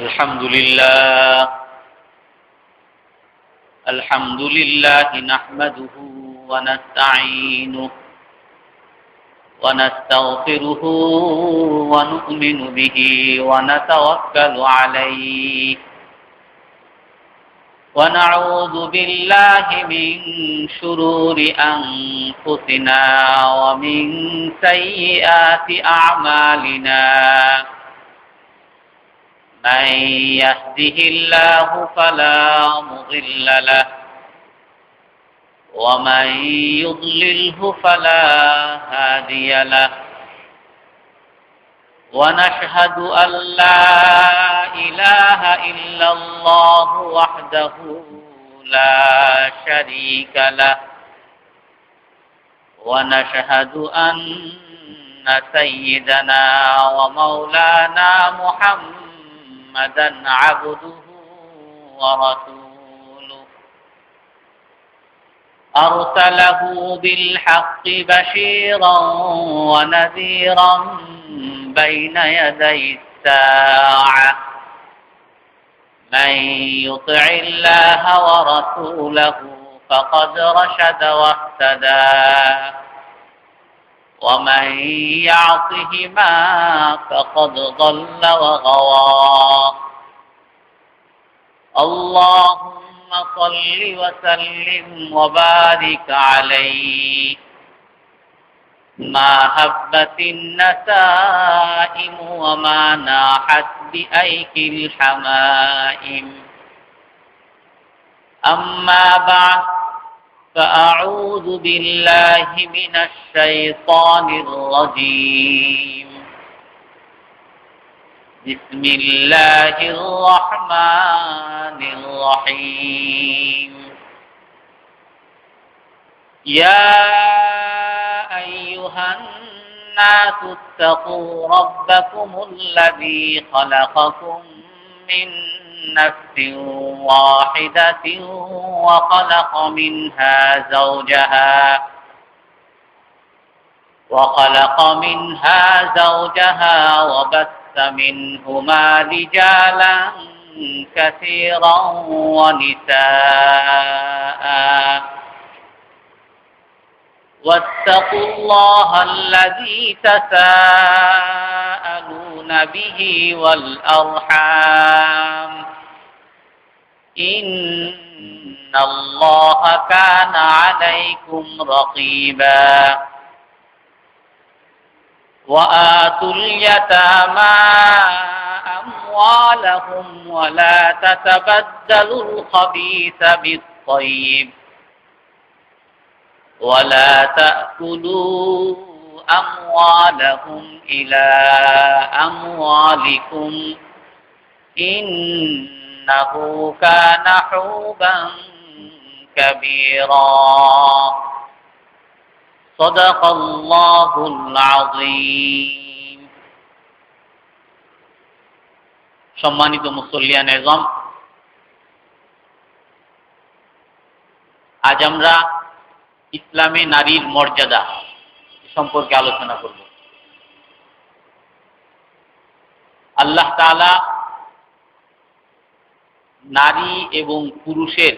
الحمد لله نحمده ونستعينه ونستغفره ونؤمن به ونتوكل عليه ونعوذ بالله من شرور أنفسنا ومن سيئات أعمالنا من يهده الله فلا مضل له ومن يضلله فلا هادي له ونشهد أن لا إله إلا الله وحده لا شريك له ونشهد أن سيدنا ومولانا محمدا عبده ورسوله أرسله بالحق بشيرا ونذيرا بين يدي الساعة من يطع الله ورسوله فقد رشد واهتدى ومن يعصهما فقد ضل وغوى اللهم صل وسلم وبارك عليه ما هبت النسائم وما ناحت بأيك الحمائم أما بعد فأعوذ بالله من الشيطان الرجيم بسم الله الرحمن الرحيم يا أيها الناس اتقوا ربكم الذي خلقكم من نفس واحدة وخلق منها زوجها وبث منهما رجالا كثيرا ونساء واتقوا الله الذي تساءلون به والأرحام إن الله كان عليكم رقيبا وآتوا اليتامى أموالهم ولا تتبدلوا الخبيث بالطيب ولا تأكلوا أموالهم إلى أموالكم إنه كان حوبا كبيرا صدق الله العظيم সম্মানিত মুসল্লিয়ান এজম, আজ আমরা ইসলামে নারীর মর্যাদা সম্পর্কে আলোচনা করব। আল্লাহ তাআলা নারী এবং পুরুষের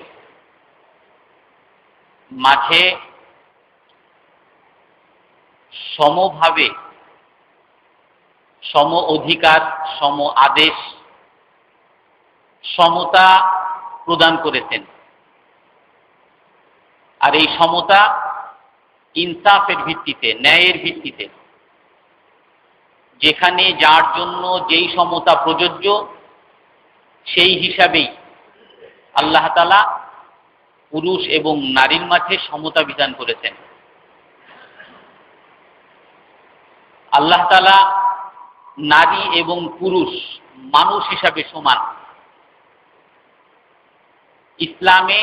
মাঝে সমভাবে সম অধিকার, সম আদেশ, সমতা প্রদান করেছেন। আর এই সমতা ইনসাফের ভিত্তিতে, ন্যায়ের ভিত্তিতে, যেখানে যার জন্য যেই সমতা প্রযোজ্য সেই হিসাবেই আল্লাহ তাআলা পুরুষ এবং নারীর মাঝে সমতা বিধান করেছেন। আল্লাহ তাআলা নারী এবং পুরুষ মানুষ হিসাবে সমান। ইসলামে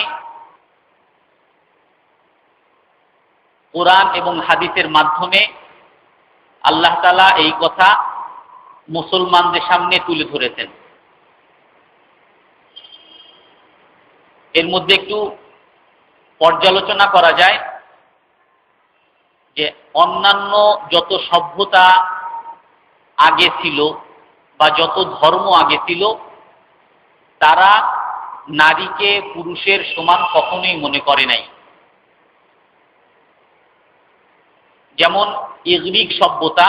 কোরআন এবং হাদিসের মাধ্যমে আল্লাহ তাআলা এই কথা মুসলমানদের সামনে তুলে ধরেছেন। এর মধ্যে একটু পর্যালোচনা করা যায় যে অন্যান্য যত সভ্যতা আগে ছিল বা যত ধর্ম আগে ছিল তারা নারীকে পুরুষের সমান কখনোই মনে করে নাই। যেমন ইগরিক সভ্যতা,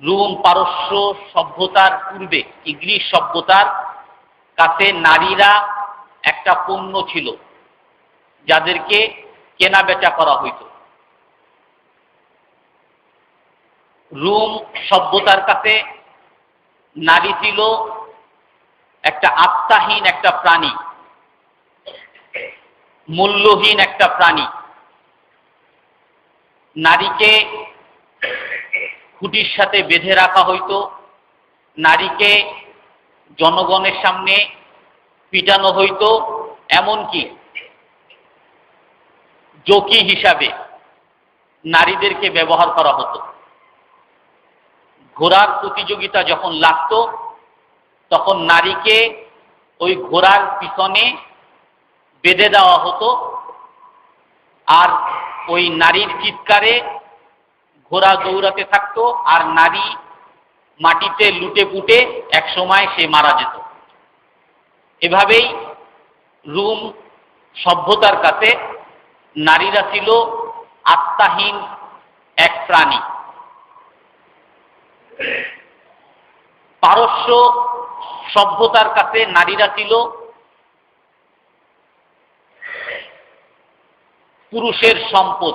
রোম পারস্য সভ্যতার পূর্বে ইগ্রিক সভ্যতার কাছে নারীরা একটা পণ্য ছিল, যাদেরকে কেনা বেচা করা হইত। রোম সভ্যতার কাছে নারী ছিল একটা আত্মাহীন একটা প্রাণী, মূল্যহীন একটা প্রাণী। নারীকে খুঁটির সাথে বেঁধে রাখা হইতো, নারীকে জনগণের সামনে পিটানো হইতো, এমনকি জকি হিসাবে নারীদেরকে ব্যবহার করা হতো। ঘোড়ার প্রতিযোগিতা যখন লাগতো তখন নারীকে ওই ঘোড়ার পিছনে বেঁধে দেওয়া হতো, আর ওই নারীর চিৎকারে ঘোড়া দৌড়াতে থাকতো, আর নারী মাটিতে লুটে পুটে এক সময় সে মারা যেত। এভাবেই রোম সভ্যতার কাছে নারীরা ছিল আত্মাহীন এক প্রাণী। পারস্য সভ্যতার কাছে নারীরা ছিল পুরুষের সম্পদ।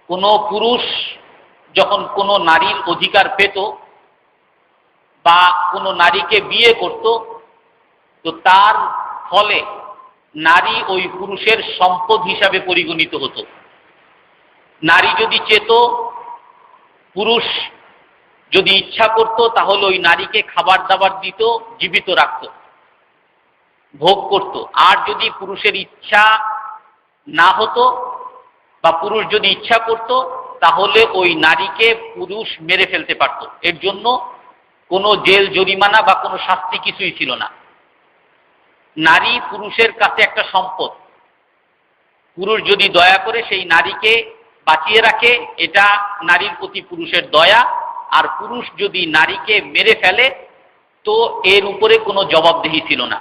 কোনো পুরুষ যখন কোনো নারীর অধিকার পেত বা কোনো নারীকে বিয়ে করত, তো তার ফলে নারী ওই পুরুষের সম্পদ হিসাবে পরিগণিত হতো। নারী যদি চেত, পুরুষ যদি ইচ্ছা করত, তাহলে ওই নারীকে খাবার দাবার দিত, জীবিত রাখত, ভোগ করত। আর যদি পুরুষের ইচ্ছা না হতো বা পুরুষ যদি ইচ্ছা করত, তাহলে ওই নারীকে পুরুষ মেরে ফেলতে পারত। এর জন্য কোনো জেল জরিমানা বা কোনো শাস্তি কিছুই ছিল না। নারী পুরুষের কাছে একটা সম্পদ। পুরুষ যদি দয়া করে সেই নারীকে বাঁচিয়ে রাখে, এটা নারীর প্রতি পুরুষের দয়া। আর পুরুষ যদি নারীকে মেরে ফেলে, তো এর উপরে কোনো জবাবদিহি ছিল না।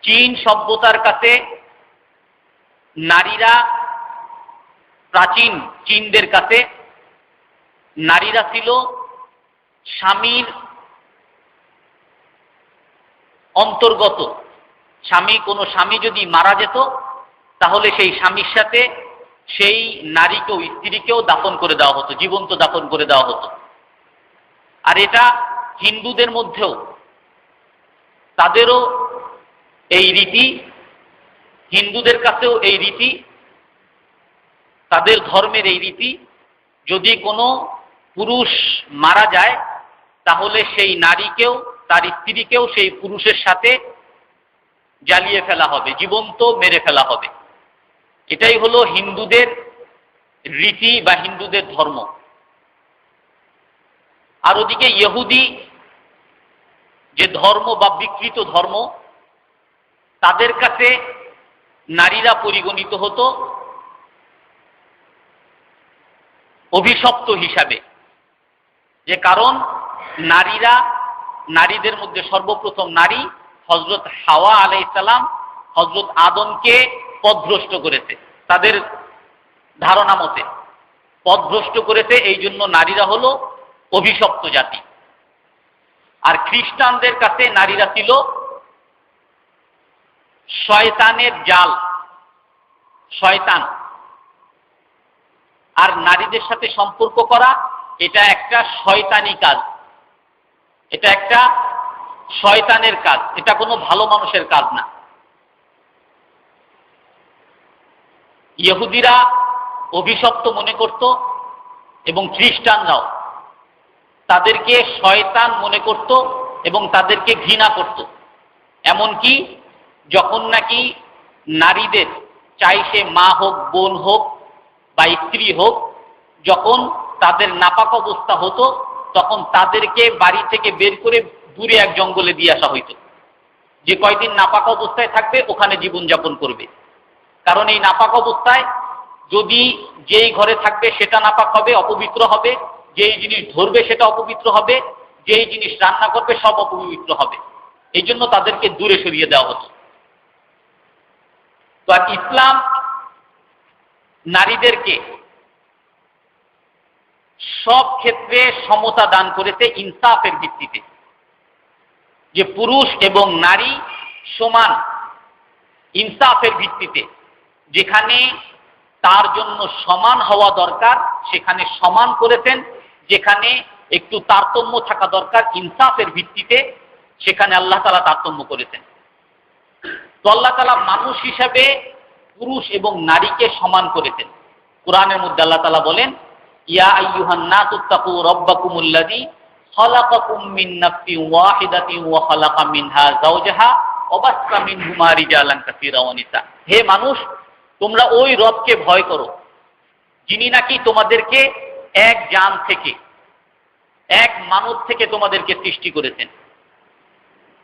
চীন সভ্যতার কাছে নারীরা, প্রাচীন চীনদের কাছে নারীরা ছিল স্বামীর অন্তর্গত। কোনো স্বামী যদি মারা যেত, তাহলে সেই স্বামীর সাথে সেই নারীকেও, স্ত্রীকেও দাফন করে দেওয়া হতো, জীবন্ত দাফন করে দেওয়া হতো। আর এটা হিন্দুদের মধ্যেও, তাদেরও এই রীতি, হিন্দুদের কাছেও এই রীতি, তাদের ধর্মের এই রীতি। যদি কোনো পুরুষ মারা যায়, তাহলে সেই নারীকেও, তার স্ত্রীকেও সেই পুরুষের সাথে জ্বালিয়ে ফেলা হবে, জীবন্ত মেরে ফেলা হবে। এটাই হলো হিন্দুদের রীতি বা হিন্দুদের ধর্ম। আর ওদিকে ইহুদি যে ধর্ম বা বিকৃত ধর্ম, তাদের কাছে নারীরা পরিগণিত হতো অভিশপ্ত হিসাবে। যে কারণ নারীদের মধ্যে সর্বপ্রথম নারী হযরত হাওয়া আলাইহিস সালাম হযরত আদমকে পথভ্রষ্ট করেছে, তাদের ধারণা মতে পথভ্রষ্ট করেছে। এই জন্য নারীরা হলো অভিশপ্ত জাতি। আর খ্রিস্টানদের কাছে নারীরা ছিল শয়তানের জাল, শয়তান। আর নারীদের সাথে সম্পর্ক করা এটা একটা শয়তানি কাজ, এটা একটা শয়তানের কাজ, এটা কোনো ভালো মানুষের কাজ না। ইহুদিরা অভিশপ্ত মনে করত এবং খ্রিস্টানরাও তাদেরকে শয়তান মনে করত এবং তাদেরকে ঘৃণা করত। এমনকি যখন নাকি নারীদের, চাই সে মা হোক, বোন হোক বা স্ত্রী হোক, যখন তাদের নাপাক অবস্থা হতো, তখন তাদেরকে বাড়ি থেকে বের করে দূরে এক জঙ্গলে দিয়ে আসা হইত, যে কয়দিন নাপাক অবস্থায় থাকবে ওখানে জীবনযাপন করবে। কারণ এই নাপাক অবস্থায় যদি যেই ঘরে থাকবে সেটা নাপাক হবে, অপবিত্র হবে, যেই জিনিস ধরবে সেটা অপবিত্র হবে, যেই জিনিস রান্না করবে সব অপবিত্র হবে। এই জন্য তাদেরকে দূরে সরিয়ে দেওয়া হতো। তো আর ইসলাম নারীদেরকে সব ক্ষেত্রে সমতা দান করেছে ইনসাফের ভিত্তিতে, যে পুরুষ এবং নারী সমান ইনসাফের ভিত্তিতে। যেখানে তার জন্য সমান হওয়া দরকার সেখানে সমান করেছেন, যেখানে একটু তারতম্য থাকা দরকার ইনসাফের ভিত্তিতে সেখানে আল্লাহ তাআলা তারতম্য করেছেন। তো আল্লাহ তাআলা মানুষ হিসাবে পুরুষ এবং নারীকে সমান করেছেন। কোরআনের মধ্যে আল্লাহ তাআলা বলেন, ইয়া আইয়ুহান নাসু তাকু রাব্বাকুমুল্লাযী খালাকাকুম মিন নাফসিন ওয়াহিদাতিন ওয়া খালাকা মিনহা যাওজাহা ওয়া বাসসা মিনহুমা রিজালান কাসীরা ওয়া নিসা। হে মানুষ, তোমরা ওই রবকে ভয় করো যিনি নাকি তোমাদেরকে এক জান থেকে, এক মানব থেকে তোমাদেরকে সৃষ্টি করেছেন,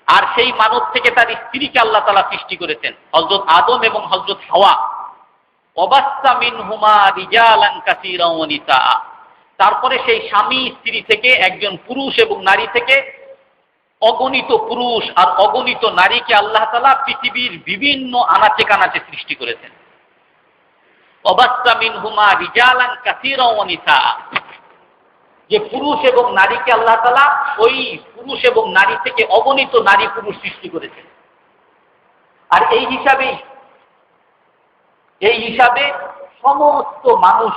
আর সেই মানব থেকে তার স্ত্রীকে আল্লাহ তাআলা সৃষ্টি করেছেন, হযরত আদম এবং হযরত হাওয়া। ওয়াবাসসা মিনহুমা রিজালান কাসীরা ওয়া নিসা। তারপরে সেই স্বামী স্ত্রী থেকে একজন পুরুষ এবং নারী থেকে অগণিত পুরুষ আর অগণিত নারীকে আল্লাহ তাআলা পৃথিবীর বিভিন্ন আনাচে কানাচে সৃষ্টি করেছেন। ওয়াবাসসা মিনহুমা রিজালান কাসীরা ওয়া নিসা। যে পুরুষ এবং নারীকে আল্লাহ তাআলা ওই পুরুষ এবং নারী থেকে অগণিত নারী পুরুষ সৃষ্টি করেছেন। আর এই হিসাবে সমস্ত মানুষ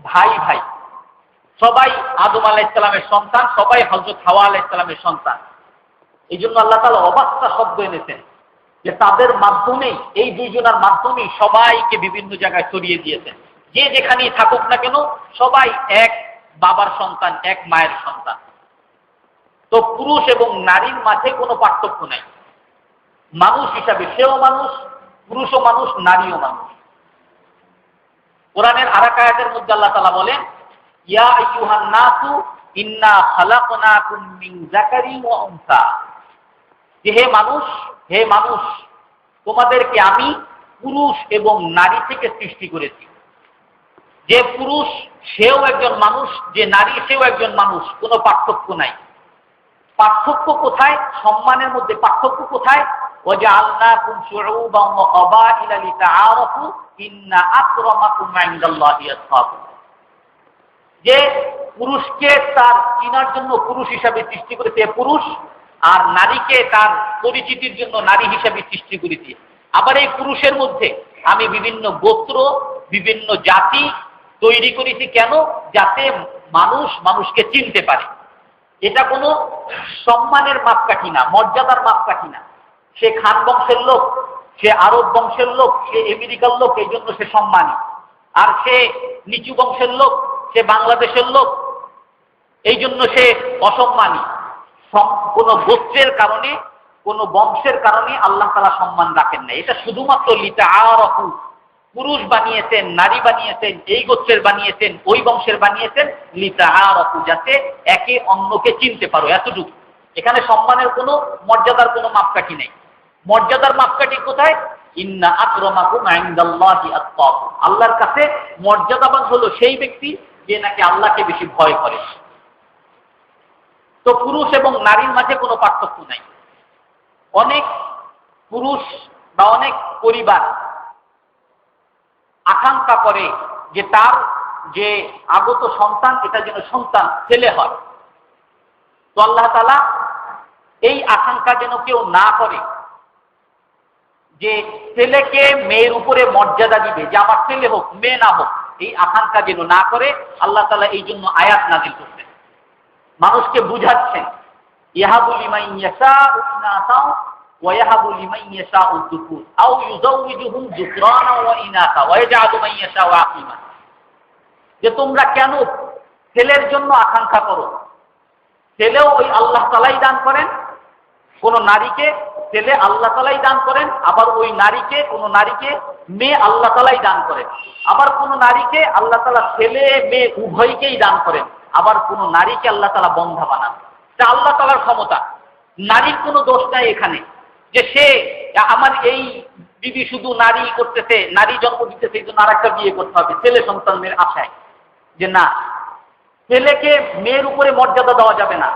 ভাই ভাই, সবাই আদম আলাইহিস সালামের সন্তান, সবাই হযরত হাওয়া আলাইহিস সালামের সন্তান। এই জন্য আল্লাহ তাআলা অবাস্তা শব্দ এনেছেন, যে তাদের মাধ্যমেই, এই দুইজনের মাধ্যমেই সবাইকে বিভিন্ন জায়গায় ছড়িয়ে দিয়েছেন। যে যেখানেই থাকুক না কেন সবাই এক বাবার সন্তান, এক মায়ের সন্তান। তো পুরুষ এবং নারীর মাঝে কোনো পার্থক্য নাই। মানুষ হিসাবে সেও মানুষ, পুরুষও মানুষ, নারীও মানুষ। কোরআনের আরেক আয়াতের মধ্যে আল্লাহ তাআলা বলেন, ইয়া আইয়ুহান নাসু ইন্না খালাকনাকুম মিন যাকারিন ওয়া উনসা। যে হে মানুষ, তোমাদেরকে আমি পুরুষ এবং নারী থেকে সৃষ্টি করেছি। যে পুরুষ সেও একজন মানুষ, যে নারী সেও একজন মানুষ, কোনো পার্থক্য নাই। পার্থক্য কোথায়? সম্মানের মধ্যে পার্থক্য কোথায়? ওয়াজআলনাকুম শুউবান ওয়া ক্বাবাইলা লিতাআরাফু ইন্না আকরামাকুম ইনদাল্লাহি আতকাকুম। যে পুরুষকে তার চিনার জন্য পুরুষ হিসাবে সৃষ্টি করেছে পুরুষ, আর নারীকে তার পরিচিতির জন্য নারী হিসাবে সৃষ্টি করেছি। আবার এই পুরুষের মধ্যে আমি বিভিন্ন গোত্র, বিভিন্ন জাতি তৈরি করেছি। কেন? যাতে মানুষ মানুষকে চিনতে পারে। এটা কোনো সম্মানের মাপকাঠি না, মর্যাদার মাপকাঠি না। সে খান বংশের লোক, সে আরব বংশের লোক, সে আমেরিকার লোক, এই জন্য সে সম্মানী। আর সে নিচু বংশের লোক, সে বাংলাদেশের লোক, এই জন্য সে অসম্মানী। কোন গোত্রের কারণে, কোন বংশের কারণে আল্লাহ তাআলা সম্মান রাখেন না। এটা শুধুমাত্র লিতাআরাফু, পুরুষ বানিয়েছেন, নারী বানিয়েছেন, এই গোত্রের বানিয়েছেন, ওই বংশের বানিয়েছেন, লিতাআরাফু, যাতে একে অন্যকে চিনতে পারো, এতটুকু। এখানে সম্মানের কোনো, মর্যাদার কোনো মাপকাঠি নেই। মর্যাদার মাপকাঠি কোথায়? ইন্না আকরামাকুম ইনদাল্লাহি আতকাকুম। আল্লাহর কাছে মর্যাদাবান হলো সেই ব্যক্তি যে নাকি আল্লাহকে বেশি ভয় করে। তো পুরুষ এবং নারীর মাঝে কোনো পার্থক্য নাই। অনেক পুরুষ বা অনেক পরিবার আকাঙ্ক্ষা করে যে তার যে আগত সন্তান, এটা যেন সন্তান ছেলে হয়। তো আল্লাহ তাআলা এই আকাঙ্ক্ষা যেন কেউ না করে, যে ছেলেকে মেয়ের উপরে মর্যাদা দিবে, যে আমার ছেলে হোক মেয়ে না হোক, এই আকাঙ্ক্ষা যেন না করে আল্লাহ তাআলা এই জন্য আয়াত নাযিল করছেন, মানুষকে বুঝাচ্ছেন। ইয়াহাবু লিমান ইয়াশাউ ইনাসা ওয়া ইয়াহাবু লিমান ইয়াশাউ যুকুর আও ইউযাউযুহুম যুকরানা ওয়া ইনাসা ওয়া ইয়াজআলু মান ইয়াশাউ আকীমা। যে তোমরা কেন ছেলের জন্য আকাঙ্ক্ষা করো? ছেলেও ওই আল্লাহ তাআলাই দান করেন। কোন নারীকে ছেলে আল্লাহ তাআলাই দান করেন, আবার ওই নারীকে, কোন নারীকে মেয়ে আল্লাহ তাআলাই দান করেন। আবার কোন নারীকে আল্লাহ তাআলা ছেলে মেয়ে উভয়কেই দান করেন। আবার কোন নারীকে আল্লাহ তাআলা বন্ধা বানান। এটা আল্লাহ তাআলার ক্ষমতা। নারীর কোনো দোষ নাই এখানে, যে সে আমার এই বিবি শুধু নারী করতেছে, নারী জন্ম দিতেছে, এই জন্য আরেকটা বিয়ে করতে হবে ছেলে সন্তানের আশায়। যে না, ছেলেকে মেয়ের উপরে মর্যাদা দেওয়া যাবে না।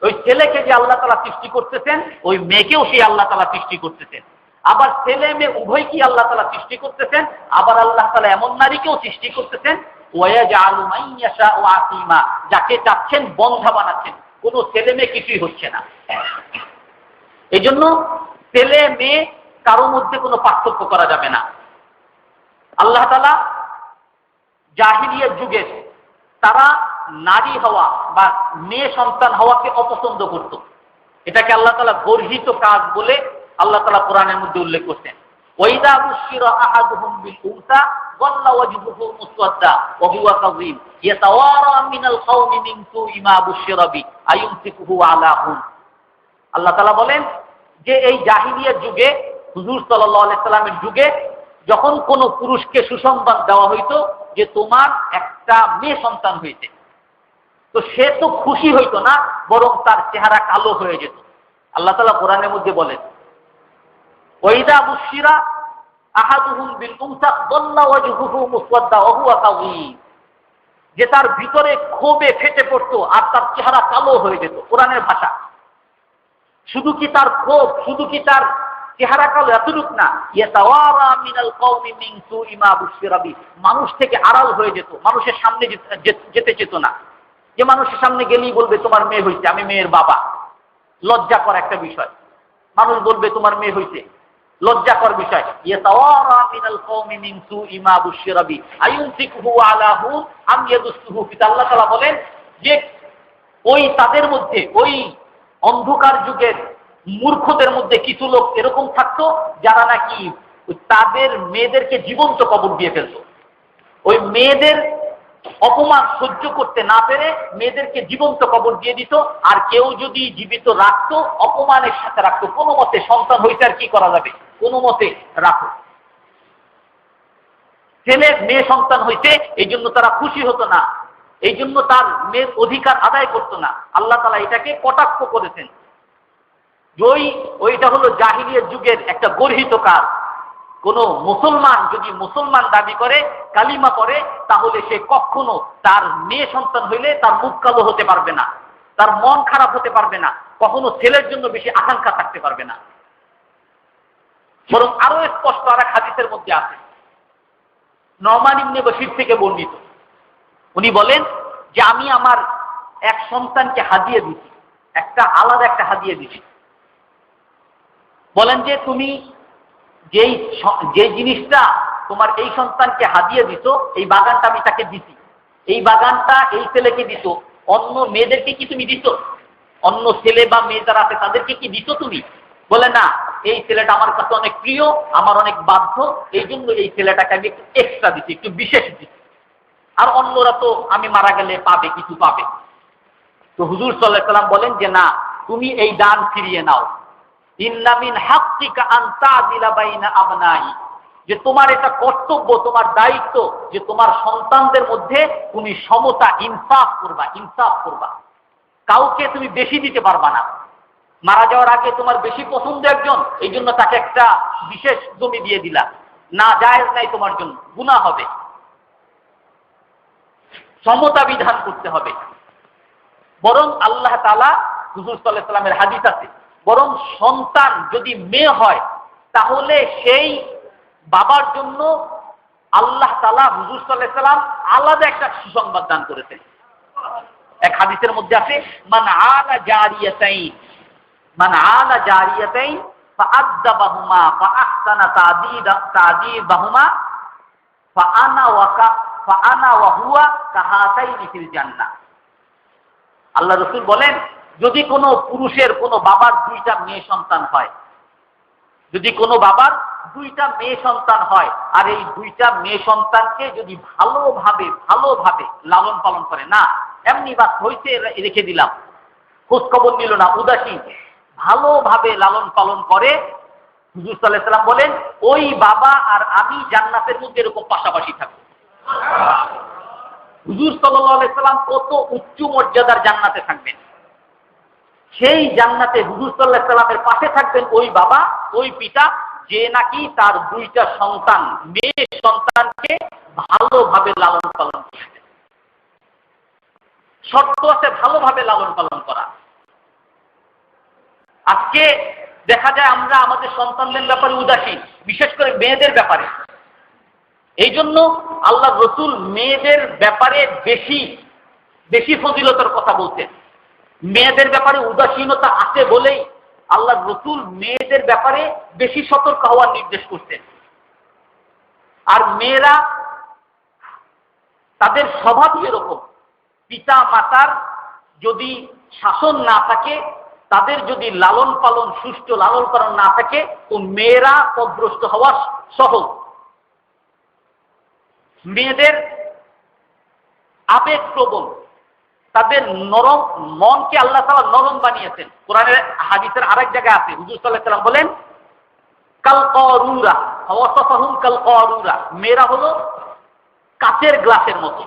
ওই ছেলেকে যে আল্লাহ তাআলা সৃষ্টি করতেছেন, ওই মেয়েকেও সেই আল্লাহ তাআলা সৃষ্টি করতেছেন। আবার ছেলে মেয়ে উভয়কেই আল্লাহ তাআলা সৃষ্টি করতেছেন। আবার আল্লাহ তাআলা এমন নারীকেও সৃষ্টি করতেছেন, ওয়ায়াজআলু মান ইয়াশাউ আকিমা, যাকে চাচ্ছেন বন্ধা বানাচ্ছেন। কোনো ছেলে মেয়ে কিছুই হচ্ছে না। এই জন্য ছেলে মেয়ে কারোর মধ্যে কোনো পার্থক্য করা যাবে না। আল্লাহ তাআলা জাহিলিয়াত যুগে তারা নারী হওয়া বা মেয়ে সন্তান হওয়াকে অপছন্দ করত। এটাকে আল্লাহ তাআলা গর্হিত কাজ বলে আল্লাহ তাআলা কোরআনের মধ্যে উল্লেখ করতেন। ওয়াইদা বুশিরা আহাদুহুম বিল উনসা ওয়াল্লা ওয়াজহুহু মুসওয়াদ্দা ওয়া হুয়া কাযীম ইয়াতাওয়ারা মিনাল কওমি মিন সুই মা বুশিরা বি আয়ুমসিকুহু আলা হুম। আল্লাহ তাআলা বলেন যে এই জাহিলিয়াত যুগে, হুজুর সাল্লাল্লাহু আলাইহি সাল্লামের যুগে, যখন কোনো পুরুষকে সুসংবাদ দেওয়া হইতো যে তোমার একটা মেয়ে সন্তান হয়েছে, তো সে তো খুশি হইতো না, বরং তার চেহারা কালো হয়ে যেত। আল্লাহ তাআলা কোরআনের মধ্যে বলেন, ওয়াইদা বুশিরা আহাদুহুম বিল উনসা যাল্লা ওয়াজহুহু মুসওয়াদ্দা ওয়া হুয়া কাযীম, যে তার ভিতরে ক্ষোভে ফেটে পড়তো আর তার চেহারা কালো হয়ে যেত। কোরআনের ভাষা। শুধু কি তার ক্ষোভ, শুধু কি তার চেহারা কালো এতটুক না, ইয়াতাওয়ারা মিনাল কওমি মিন সুই মা বুশিরা বি, মানুষ থেকে আড়াল হয়ে যেত, মানুষের সামনে যেতে চেত না। যে মানুষের সামনে গেলেই বলবে তোমার মেয়ে হয়েছে, আমি মেয়ের বাবা। লজ্জাকর একটা বিষয়। মানুষ বলবে তোমার মেয়ে হয়েছে, লজ্জাকর বিষয়। ইয়াতাওয়ারা মিনাল কওমি মিন সুই মা বুশিরা বি আয়ুমসিকুহু আলা হুম আম ইয়াদুসুহু ফি। আল্লাহ তাআলা বলেন যে ওই তাদের মধ্যে, ওই অন্ধকার যুগের মূর্খদের মধ্যে কিছু লোক এরকম থাকতো যারা নাকি তাদের মেয়েদেরকে জীবন্ত কবর দিয়ে ফেলতো। ওই মেয়েদের অপমান সহ্য করতে না পেরে মেয়েদেরকে জীবন্ত কবর দিয়ে দিত। আর কেউ যদি জীবিত রাখতো, অপমানের সাথে রাখতো, কোনো মতে সন্তান হইতে আর কি করা যাবে, কোনো মতে রাখো। ছেলে মেয়ে সন্তান হইতে এই জন্য তারা খুশি হতো না, এই জন্য তার মেয়ের অধিকার আদায় করতো না। আল্লাহ তাআলা এটাকে কটাক্ষ করেছেন। ওইটা হলো জাহিলিয়াত যুগের একটা গর্হিত কাজ। কোন মুসলমান যদি মুসলমান দাবি করে, কালিমা পড়ে, তাহলে সে কখনো তার মেয়ে সন্তান হইলে তার মুখ কালো হতে পারবে না, তার মন খারাপ হতে পারবে না, কখনো ছেলের জন্য বেশি আকাঙ্ক্ষা থাকতে পারবে না। বরং আরো স্পষ্ট আর এক হাদিসের মধ্যে আছে, নওমান ইবনে বশীর থেকে বর্ণিত। উনি বলেন যে আমি আমার এক সন্তানকে হাদিয়ে দিছি, আলাদা একটা হাদিয়ে দিছি। বলেন যে তুমি যে জিনিসটা তোমার এই সন্তানকে হাদিয়ে দিত, এই বাগানটা আমি তাকে দিছি, এই বাগানটা এই ছেলেকে দিত, অন্য মেয়েদেরকে কি তুমি দিত? অন্য ছেলে বা মেয়ে যারা আছে তাদেরকে কি দিত তুমি? বলে না, এই ছেলেটা আমার কাছে অনেক প্রিয়, আমার অনেক বাধ্য, এই জন্য এই ছেলেটাকে আমি একটু এক্সট্রা দিচ্ছি, একটু বিশেষ দিচ্ছি। আর অন্যরা তো আমি মারা গেলে পাবে, কিছু পাবে। তো হুজুর সাল্লাল্লাহু আলাইহি সাল্লাম বলেন যে না, তুমি এই দান ফিরিয়ে নাও। ইন্না মিন হাক্কিকা আন তা'দিলা বাইনা আবনাই, যে তোমার এটা কর্তব্য, তোমার দায়িত্ব যে তোমার সন্তানদের মধ্যে তুমি সমতা, ইনসাফ করবা। কাউকে তুমি বেশি দিতে পারবা না। মারা যাওয়ার আগে তোমার বেশি পছন্দ একজন, এই জন্য তাকে একটা বিশেষ জমি দিয়ে দিলা, না, জায়েজ নাই, তোমার জন্য গুনাহ হবে। সমতা বিধান করতে হবে। বরং আল্লাহ তাআলা, হুজুর সাল্লাল্লাহু আলাইহি সাল্লামের হাদিস আছে, বরং সন্তান যদি মেয়ে হয় তাহলে সেই বাবার জন্য আল্লাহ তাআলা, হুজুর সাল্লাল্লাহু আলাইহি সাল্লাম আলাদা একটা সুসংবাদ দান করেছেন। এক হাদিসের মধ্যে আছে, মান আলা জারিয়াতাইন ফাআদ্দাবাহুমা ফাআহসানা তা'দীবাহুমা ফাআনা ওয়া হুয়া কাহাতাইনি ফিল জান্নাহ। আল্লাহ রাসূল বলেন, যদি কোনো পুরুষের, কোনো বাবার দুইটা মেয়ে সন্তান হয়, যদি কোনো বাবার দুইটা মেয়ে সন্তান হয়, আর এই দুইটা মেয়ে সন্তানকে যদি ভালোভাবে লালন পালন করে, না এমনি বাস হইতে রেখে দিলাম, খোঁজ খবর নিল না, উদাসীন, ভালোভাবে লালন পালন করে, হুজুর সাল্লাল্লাহু আলাইহি সাল্লাম বলেন ওই বাবা আর আমি জান্নাতের মধ্যে এরকম পাশাপাশি থাকবো। হুজুর সাল্লাল্লাহু আলাইহি সাল্লাম কত উচ্চ মর্যাদার জান্নাতে থাকবেন। সেই জান্নাতে হুজুর সাল্লাল্লাহু আলাইহি সাল্লামের পাশে থাকবেন ওই বাবা, ওই পিতা, যে নাকি তার দুইটা সন্তান, মেয়ে সন্তানকে ভালোভাবে লালন পালন করতেন। শর্ত আছে ভালোভাবে লালন পালন করা। আজকে দেখা যায় আমরা আমাদের সন্তানদের ব্যাপারে উদাসীন, বিশেষ করে মেয়েদের ব্যাপারে। এই জন্য আল্লাহ রসুল মেয়েদের ব্যাপারে বেশি বেশি ফজিলতের কথা বলতেন। মেয়েদের ব্যাপারে উদাসীনতা আছে বলেই আল্লাহ রসুল মেয়েদের ব্যাপারে বেশি সতর্ক হওয়ার নির্দেশ করতেন। আর মেয়েরা তাদের স্বভাবই এরকম, পিতা মাতার যদি শাসন না থাকে, তাদের যদি লালন পালন সুষ্ঠু লালন পালন না থাকে, তো মেয়েরা পথভ্রষ্ট হওয়া সহজ। মেয়েদের আবেগ প্রবণ, তাদের নরম মনকে আল্লাহ তাআলা নরম বানিয়েছেন। কোরআনের হাদিসের আরেক জায়গায় আছে, হুজুর সাল্লাল্লাহু আলাইহি ওয়াসাল্লাম বলেন কাল কারুরা ওয়াসাফাহুম কাল কারুরা, মেয়েরা হলো কাচের গ্লাসের মতো।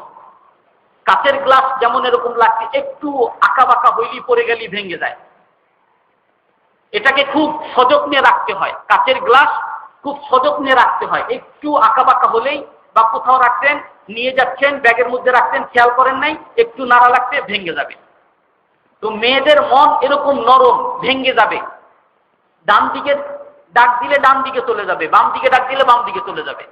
কাচের গ্লাস যেমন এরকম লাগছে, একটু আঁকা বাঁকা হইলেই পড়ে গেলেই ভেঙে যায়। এটাকে খুব সযত্নে রাখতে হয়, কাচের গ্লাস খুব সযত্নে রাখতে হয়। একটু আঁকা বাঁকা হলেই বা কোথাও রাখছেন, নিয়ে যাচ্ছেন, ব্যাগের মধ্যে রাখছেন, খেয়াল করেন নাই, একটু নাড়া লাগছে ভেঙে যাবে। তো মেয়েদের মন এরকম নরম, ভেঙে যাবে। ডান দিকে ডাক দিলে ডান দিকে চলে যাবে, বাম দিকে ডাক দিলে বাম দিকে চলে যাবে।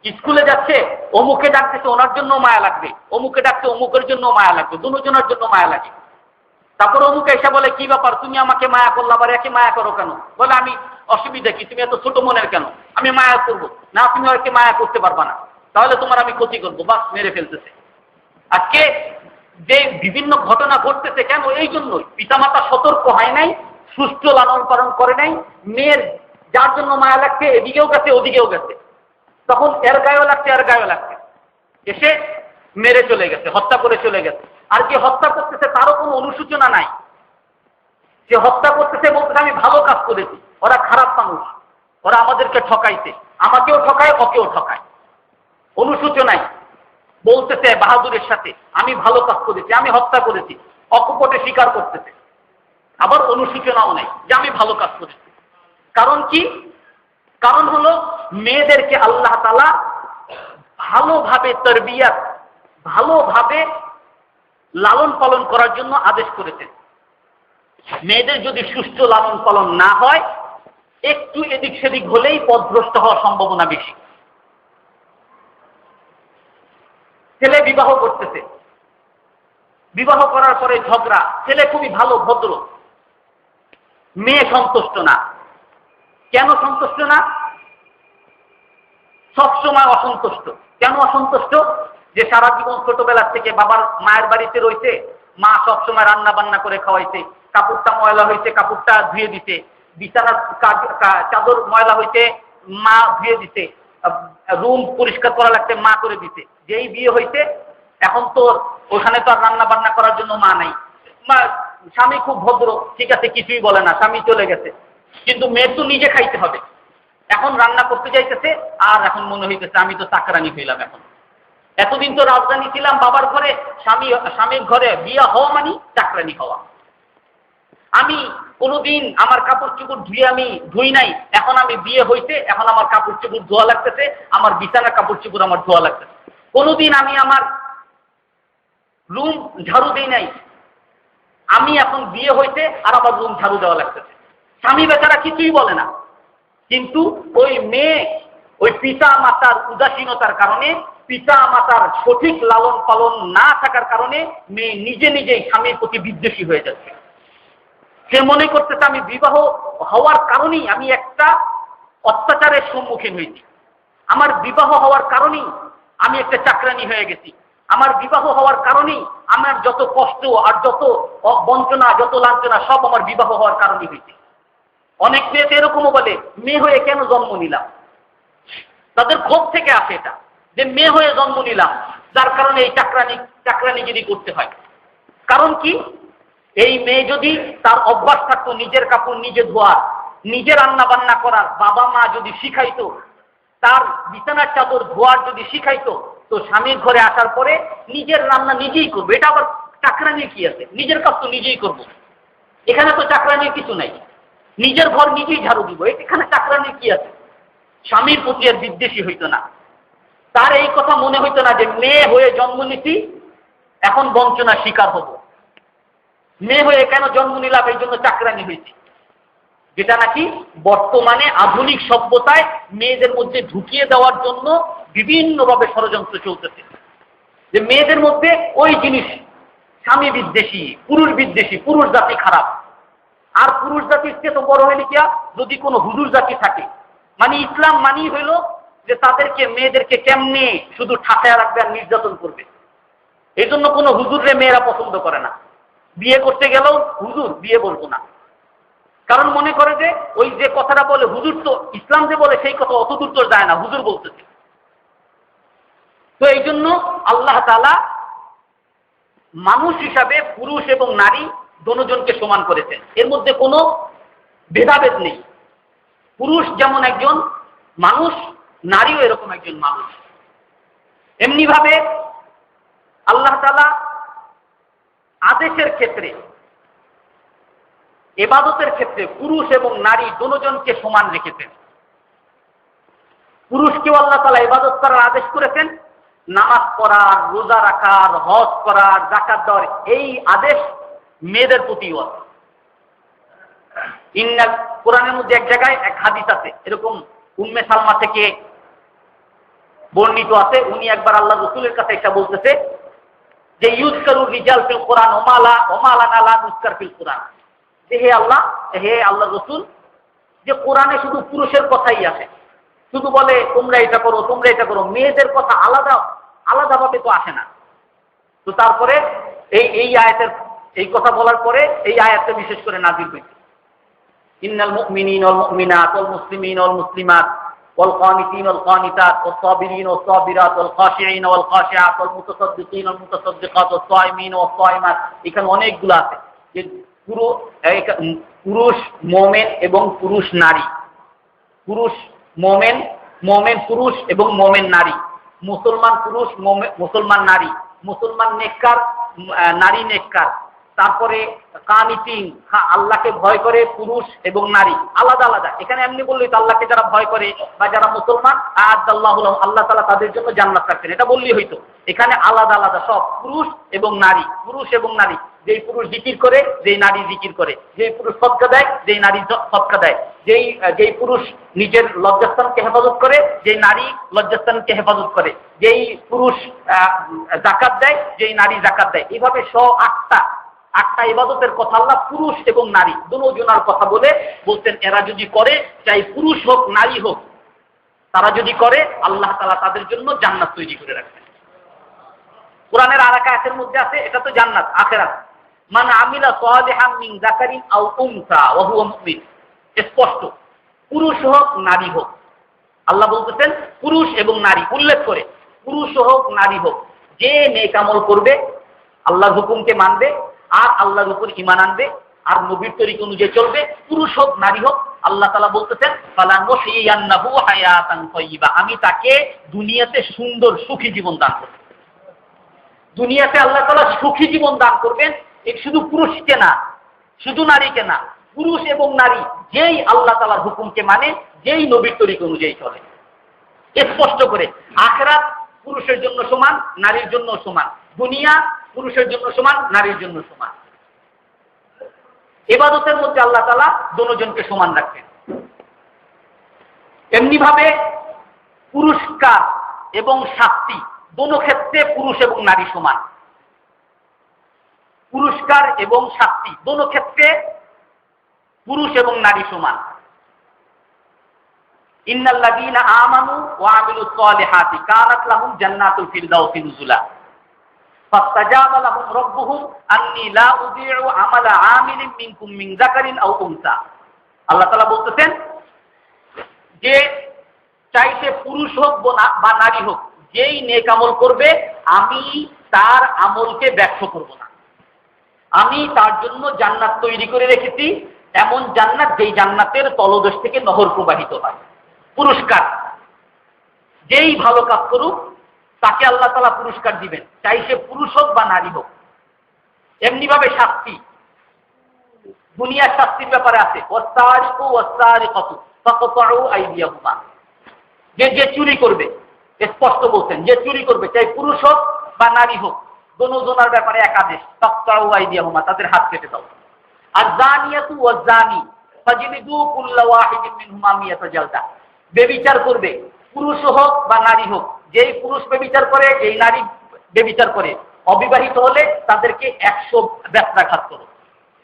স্কুলে যাচ্ছে, অমুকে ডাকতেছে, ওনার জন্য মায়া লাগবে, অমুকে ডাকছে অমুকের জন্য মায়া লাগবে, দুজনের জন্য মায়া লাগে। তারপর অমুকে এসে বলে কি ব্যাপার, তুমি আমাকে মায়া করলে, আবার একে মায়া করো কেন? বলে আমি অসুবিধা কি, তুমি এত ছোট মনের কেন, আমি মায়া করবো না, তুমি ওকে মায়া করতে পারবা না, তাহলে তোমার আমি ক্ষতি করবো, বাস মেরে ফেলতেছে। আজকে যে বিভিন্ন ঘটনা ঘটতেছে কেন? এই জন্যই পিতামাতা সতর্ক হয় নাই, সুষ্ঠু লালন পালন করে নাই। মেয়ের যার জন্য মায়া লাগছে এদিকেও গেছে ওদিকেও গেছে, তখন এর গায়েও লাগছে এর গায়েও লাগছে, এসে মেরে চলে গেছে, হত্যা করে চলে গেছে। আর যে হত্যা করতেছে তারও কোনো অনুশোচনা নাই। যে হত্যা করতেছে বলতেছে আমি ভালো কাজ করেছি, ওরা খারাপ মানুষ, ওরা আমাদেরকে ঠকাইছে, আমাকেও ঠকায় ওকেও ঠকায়। অনুশোচনায় বলতেছে বাহাদুরের সাথে আমি ভালো কাজ করেছি, আমি হত্যা করেছি, অকপটে স্বীকার করতেছে। আবার অনুশোচনাও নাই যে আমি ভালো কাজ করেছি। কারণ কি? কারণ হলো মেয়েদেরকে আল্লাহ তাআলা ভালোভাবে তারবিয়াত, ভালোভাবে লালন পালন করার জন্য আদেশ করেছেন। মেয়েদের যদি সুষ্ঠু লালন পালন না হয়, একটু এদিক সেদিক হলেই পথভ্রষ্ট হওয়ার সম্ভাবনা বেশি। ছেলে বিবাহ করতেছে, বিবাহ করার পরে ঝগড়া, ছেলে খুবই ভালো ভদ্র, মেয়ে সন্তুষ্ট না। কেন সন্তুষ্ট না? সবসময় অসন্তুষ্ট। কেন অসন্তুষ্ট? যে সারা জীবন ছোটবেলার থেকে বাবার মায়ের বাড়িতে রয়েছে, মা সবসময় রান্না বান্না করে খাওয়াইছে, কাপড়টা ময়লা হয়েছে কাপড়টা ধুয়ে দিতে, বিছানার চাদর ময়লা হয়েছে মা ধুয়ে দিতে, রুম পরিষ্কার করা লাগছে মা করে দিতে। যেই বিয়ে হয়েছে এখন তো ওখানে তো আর রান্না বান্না করার জন্য মা নাই। স্বামী খুব ভদ্র, ঠিক আছে, কিছুই বলে না, স্বামী চলে গেছে, কিন্তু মেয়ের তো নিজে খাইতে হবে। এখন রান্না করতে যাইতেছে, আর এখন মনে হইতেছে আমি তো চাকরানি হইলাম। এখন এতদিন তো রাজধানী ছিলাম বাবার ঘরে, স্বামীর ঘরে বিয়ে হওয়া মানে চাকরানি হওয়া। আমি কোনোদিন আমার কাপড় চোপড় ধুয়ে আমি ধুই নাই, এখন আমি বিয়ে হইতে, এখন আমার কাপড় চোপড় ধোয়া লাগতেছে, আমার বিছানার কাপড় চোপড় আমার ধোয়া লাগতেছে। কোনোদিন আমি আমার রুম ঝাড়ু দিই নাই, আমি এখন বিয়ে হইতে আর আমার রুম ঝাড়ু দেওয়া লাগতেছে। স্বামী বেচারা কিছুই বলে না, কিন্তু ওই মেয়ে ওই পিতা মাতার উদাসীনতার কারণে, পিতা মাতার সঠিক লালন পালন না থাকার কারণে মেয়ে নিজে নিজেই স্বামীর প্রতি বিদ্বেষী হয়ে যাচ্ছে। সে মনে করতেছে আমি বিবাহ হওয়ার কারণেই আমি একটা অত্যাচারের সম্মুখীন হয়েছি, আমার বিবাহ হওয়ার কারণেই আমি একটা চাকরানি হয়ে গেছি, আমার বিবাহ হওয়ার কারণেই আমার যত কষ্ট আর যত বঞ্চনা যত লাঞ্ছনা সব আমার বিবাহ হওয়ার কারণেই হয়েছে। অনেক মেয়ে তো এরকমও বলে মেয়ে হয়ে কেন জন্ম নিলাম। তাদের ক্ষোভ থেকে আসে এটা, যে মেয়ে হয়ে জন্ম নিলাম, যার কারণে এই চাকরানিগিরি করতে হয়। কারণ কি? এই মেয়ে যদি তার অভ্যাস থাকতো নিজের কাপড় নিজে ধোয়ার, নিজে রান্না বান্না করার, বাবা মা যদি শিখাইতো, তার বিছানার চাদর ধোয়ার যদি শিখাইতো, তো স্বামীর ঘরে আসার পরে নিজের রান্না নিজেই করবে। এটা আবার চাকরানির কি আছে? নিজের কাজ তো নিজেই করবো, এখানে তো চাকরানির কিছু নাই। নিজের ঘর নিজেই ঝাড়ু দিব, এখানে চাকরানির কি আছে? স্বামীর প্রতি আর বিদ্বেষী হইতো না। তার এই কথা মনে হইতো না যে মেয়ে হয়ে জন্ম নিছি, এখন বঞ্চনার শিকার হব। মেয়ে হয়ে কেন জন্ম নিলাম, এই জন্য চাকরানি হয়েছি, যেটা নাকি বর্তমানে আধুনিক সভ্যতায় মেয়েদের মধ্যে ঢুকিয়ে দেওয়ার জন্য বিভিন্নভাবে ষড়যন্ত্র চলতেছে। যে মেয়েদের মধ্যে ওই জিনিস স্বামী বিদ্বেষী, পুরুষ বিদ্বেষী, পুরুষ জাতি খারাপ। আর পুরুষ জাতির চেয়ে তো বড় হইলে কিয়া যদি কোনো হুজুর জাতি থাকে, মানে ইসলাম মানি হইল যে তাদেরকে মেয়েদেরকে কেমনে শুধু ঠাকায় রাখবে আর নির্যাতন করবে। এই জন্য কোনো হুজুরে মেয়েরা পছন্দ করে না, বিয়ে করতে গেলেও হুজুর বিয়ে বলবো না, কারণ মনে করে যে ওই যে কথাটা বলে হুজুর, তো ইসলাম যে বলে সেই কথা অত দূর তো যায় না, হুজুর বলতেছে। তো এই জন্য আল্লাহ তাআলা মানুষ হিসাবে পুরুষ এবং নারী দোনোজনকে সমান করেছেন, এর মধ্যে কোনো ভেদাভেদ নেই। পুরুষ যেমন একজন মানুষ, নারীও এরকম একজন মানুষ। এমনি ভাবে আল্লাহ তাআলা আদেশের ক্ষেত্রে, ইবাদতের ক্ষেত্রে পুরুষ এবং নারী দোনোজনকে সমান রেখেছেন। পুরুষকেও আল্লাহ তাআলা ইবাদত করার আদেশ করেছেন, নামাজ পড়ার, রোজা রাখার, হজ করার, যাকাত দেওয়ার এই আদেশ মেয়েদের প্রতিও আছে। কোরআনের মধ্যে এক জায়গায় এক হাদিস আছে, এরকম উম্মে সালমা থেকে বর্ণিত আছে। উনি একবার আল্লাহ রাসূলের কাছে এটা বলতেছে যে ইউযকারু রিজাল ফিল কোরআন ওমালানা লা ইউযকার ফিল কোরআন, যে হে আল্লাহ রাসূল, যে কোরআনে শুধু পুরুষের কথাই আসে, শুধু বলে তোমরা এটা করো, তোমরা এটা করো, মেয়েদের কথা আলাদাভাবে তো আসে না। তো তারপরে এই আয়াতের এই কথা বলার পরে এই আয়াতটা বিশেষ করে নাযিল হয়েছে, ইন্নাল মুমিনিনা ওয়াল মুমিনাত ওয়াল মুসলিমিনা ওয়াল মুসলিমাত ওয়াল কানিতিনা ওয়াল কানিতাত ওয়াস সাবিরিনা ওয়াস সাবিরাত ওয়াল খাশিঈনা ওয়াল খাশিআত ওয়াল মুতাসাদ্দিকিনা ওয়াল মুতাসাদ্দিকাত ওয়াস সাইমিনা ওয়াস সাইমাত। এখানে অনেকগুলো আছে যে পুরুষ মুমিন এবং পুরুষ নারী, পুরুষ মুমিন, মুমিন পুরুষ এবং মুমিন নারী, মুসলমান পুরুষ, মুসলমান নারী, মুসলমান নেককার, নারী নেককার, তারপরে কানিতিন, আল্লাহকে ভয় করে পুরুষ এবং নারী আলাদা আলাদা। এখানে এমনি বললেই তো আল্লাহকে যারা ভয় করে বা যারা মুসলমান, আ'আদাল্লাহু লাহুম, আল্লাহ তাআলা তাদের জন্য জান্নাত রাখছেন, এটা বললেই হইতো। এখানে আলাদা আলাদা সব পুরুষ এবং নারী, পুরুষ এবং নারী। যেই পুরুষ জিকির করে, যেই নারী জিকির করে, যেই পুরুষ সদকা দেয়, যেই নারী সদকা দেয়, যেই পুরুষ নিজের লজ্জাস্থানকে হেফাজত করে, যেই নারী লজ্জাস্থানকে হেফাজত করে, যেই পুরুষ যাকাত দেয়, যেই নারী যাকাত দেয়। এইভাবে আটটা ইবাদতের কথা আল্লাহ পুরুষ এবং নারী দুজনার কথা বলতেন, এরা যদি করে, চাই পুরুষ হোক নারী হোক, তারা যদি করে আল্লাহ তাআলা তাদের জন্য জান্নাত তৈরি করে রাখবেন। কোরআনের আর এক আয়াতের মধ্যে আছে, এটা তো জান্নাত আখিরাত, মান আমিলা সালিহাম মিন যাকারিন আও উনসা ওয়া হুয়া মুমিন, স্পষ্ট, পুরুষ হোক নারী হোক। আল্লাহ বলতেছেন পুরুষ এবং নারী উল্লেখ করে, পুরুষ হোক নারী হোক, যে নেক আমল করবে, আল্লাহর হুকুমকে মানবে আর আল্লাহর উপর ঈমান আনবে আর নবীর তরিকা অনুযায়ী চলবে, পুরুষ হোক নারী হোক, আল্লাহ তাআলা বলতেছেন ফালানুহইয়ান্নাহু হায়াতান তাইয়্যিবা, আমি তাকে দুনিয়াতে সুন্দর সুখী জীবন দান করব। দুনিয়াতে আল্লাহ তাআলা সুখী জীবন দান করবেন, এই শুধু পুরুষকে না, শুধু নারীকে না, পুরুষ এবং নারী যেই আল্লাহ তাআলার হুকুমকে মানে, যেই নবীর তরিকা অনুযায়ী চলে। স্পষ্ট করে আখিরাত পুরুষের জন্য সমান, নারীর জন্য সমান, দুনিয়া পুরুষের জন্য সমান, নারীর জন্য সমান। ইবাদতের মধ্যে আল্লাহ তাআলা দুজনকে সমান রাখবেন। এমনি ভাবে পুরস্কার এবং শাস্তি দোনো ক্ষেত্রে পুরুষ এবং নারী সমান। পুরস্কার এবং শাস্তি দোনো ক্ষেত্রে পুরুষ এবং নারী সমান। ইন্নাল্লাযীনা আমানু ওয়া আমিলুস সালিহাতি কানাত লাহুম জান্নাতুল ফিরদাউসি নুজুলা ফাস্তাজাবা লাহুম রাব্বুহুম আন্নী লা উযীউ আমালা আমিলিন মিনকুম মিন যাকারিন আও উনসা। আল্লাহ তাআলা বলতেছেন যে চাইতে পুরুষ হোক বা নারী হোক, যেই নেক আমল করবে আমি তার আমলকে ব্যর্থ করব না। আমি তার জন্য জান্নাত তৈরি করে রেখেছি, এমন জান্নাত যেই জান্নাতের তলদেশ থেকে নহর প্রবাহিত হয়। পুরস্কার, যেই ভালো কাজ করুক তাকে আল্লাহ তাআলা পুরস্কার দিবেন, চাই সে পুরুষ হোক বা নারী হোক। এমনি ভাবে শাস্তি, দুনিয়ার শাস্তির ব্যাপারে আছে, ওয়াসসারিকু ওয়াসসারিকাতু ফাকতাউ আইদিয়াহুমা, যে চুরি করবে, স্পষ্ট বলছেন, যে চুরি করবে চাই পুরুষ হোক বা নারী হোক, দোনোজনার ব্যাপারে এক আদেশ, তাকতাউ আইদিয়াহুমা, তাদের হাত কেটে দাও। আর জানিয়াতু ওয়াজ জানি ফাজলিদু কুল্লা ওয়াহিদিন মিনহুমা মিয়াতা জালদা, ব্যভিচার করবে পুরুষ হোক বা নারী হোক, যেই পুরুষ ব্যভিচার করে, যেই নারী ব্যভিচার করে, অবিবাহিত হলে তাদেরকে 100 বেত্রাঘাত করো।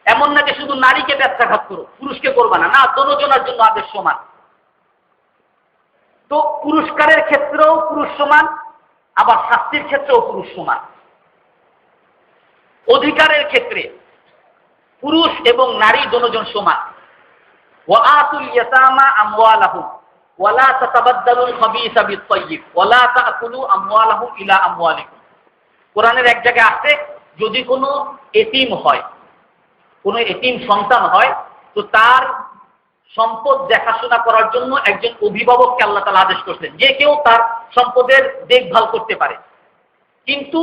এমন না যে শুধু নারীকে বেত্রাঘাত করো, পুরুষকে করবা না, না, দোনোজনের জন্য আদেশ সমান। তো পুরস্কারের ক্ষেত্রেও পুরুষ সমান, আবার শাস্তির ক্ষেত্রেও পুরুষ সমান। অধিকারের ক্ষেত্রে পুরুষ এবং নারী দোনোজন সমান। ওয়া আতুল ইয়াতামা আমওয়ালাহুম ওয়া লা তাতাবাদদালুল খাবিসা বিত-তাইয়্যিব ওয়া লা তাকুলু আমওয়ালাহুম ইলা আমওয়ালিকুম। কোরআনের এক জায়গায় আছে, যদি কোনো এতিম হয়, কোনো এতিম সন্তান হয়, তো তার সম্পদ দেখাশোনা করার জন্য একজন অভিভাবককে আল্লাহ তাআলা আদেশ করছেন, যে কেউ তার সম্পদের দেখভাল করতে পারে। কিন্তু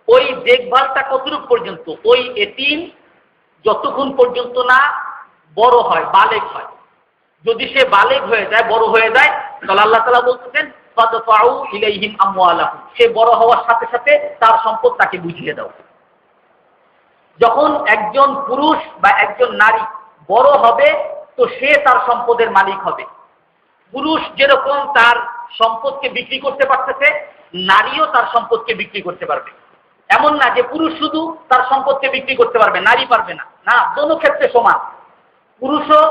ওই দেখভালটা কতটুকু পর্যন্ত? ওই এতিম যতক্ষণ পর্যন্ত না বড় হয়, বালেগ হয়। যদি সে বালেগ হয়ে যায়, বড় হয়ে যায়, তাহলে আল্লাহ তাআলা বলতেছেন ফাদফাউ ইলাইহিম আমওয়ালাহুম, সে বড় হওয়ার সাথে সাথে তার সম্পদ তাকে বুঝিয়ে দাও। যখন একজন পুরুষ বা একজন নারী বড় হবে, তো সে তার সম্পদের মালিক হবে। পুরুষ যেরকম তার সম্পদকে বিক্রি করতে পারতেছে, নারীও তার সম্পদকে বিক্রি করতে পারবে। এমন না যে পুরুষ শুধু তার সম্পদকে বিক্রি করতে পারবে, নারী পারবে না, না, দোনো ক্ষেত্রে সমান। পুরুষও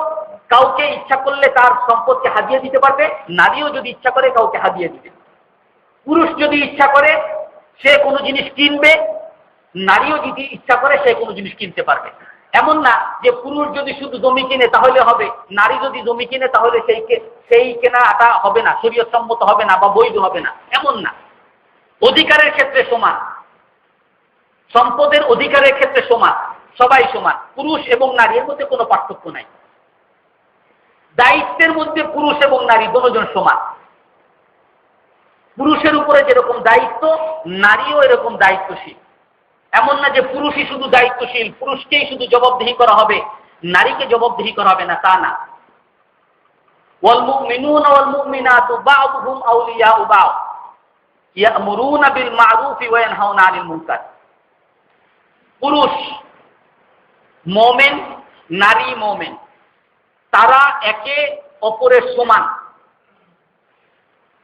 কাউকে ইচ্ছা করলে তার সম্পদকে হাদিয়ে দিতে পারবে, নারীও যদি ইচ্ছা করে কাউকে হাদিয়ে দিবে। পুরুষ যদি ইচ্ছা করে সে কোনো জিনিস কিনবে, নারীও যদি ইচ্ছা করে সে কোনো জিনিস কিনতে পারবে। এমন না যে পুরুষ যদি শুধু জমি কিনে তাহলে হবে, নারী যদি জমি কিনে তাহলে সেই কেনাটা হবে না, শরীয়ত সম্মত হবে না বা বৈধ হবে না, এমন না। অধিকারের ক্ষেত্রে সমান, সম্পদের অধিকারের ক্ষেত্রে সমান, সবাই সমান, পুরুষ এবং নারীর মধ্যে কোনো পার্থক্য নাই। দায়িত্বের মধ্যে পুরুষ এবং নারী দুজন সমান। পুরুষের উপরে যেরকম দায়িত্ব, নারীও এরকম দায়িত্বশীল। এমন না যে পুরুষই শুধু দায়িত্বশীল, পুরুষকেই শুধু জবাবদিহি করা হবে, নারীকে জবাবদিহি করা হবে না, তা না। ওয়াল মুমিনুনা ওয়াল মুমিনাতু বা'দুহুম আউলিয়াউ বা'দ ইয়া'মুরুনা বিল মা'রুফি ওয়া ইয়ানহাউনা আনিল মুনকার। পুরুষ মুমিন, নারী মুমিন, তারা একে অপরের সমান।